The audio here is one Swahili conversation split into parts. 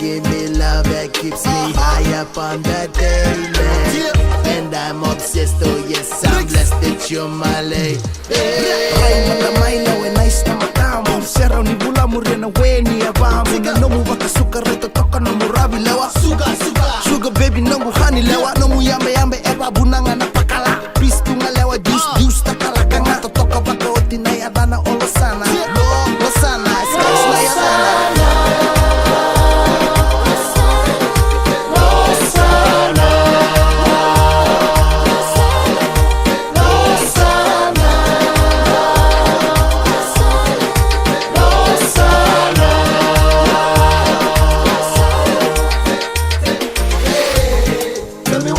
give me love that keeps me high up on the daily. And I'm obsessed, oh yes, I'm blessed that you're my lady. Sera ni bula murena weni abamu na nomu wakasuka reto toka na murabi lewa Sugar baby nongu hani lewa nomu yambe yambe eba bunanga na pakala Pistu nga lewa juice takala kanga totoka baka oti na yadana olo sana Lo sana, skaks na yadana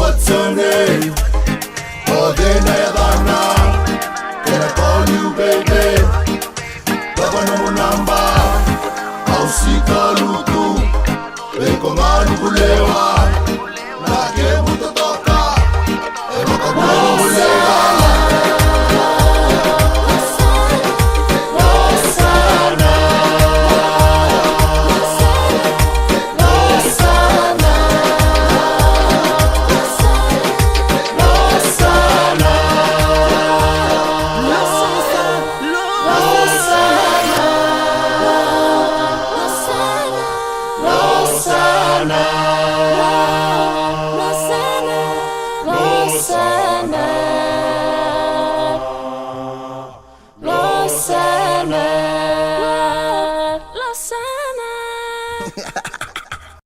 What's your name? Oh, then I have can I call you baby? Baba no number. I'll see Kaluku. Beko ngani kulewa. Na kebu totoka. Eba kabulu kulewa. Sana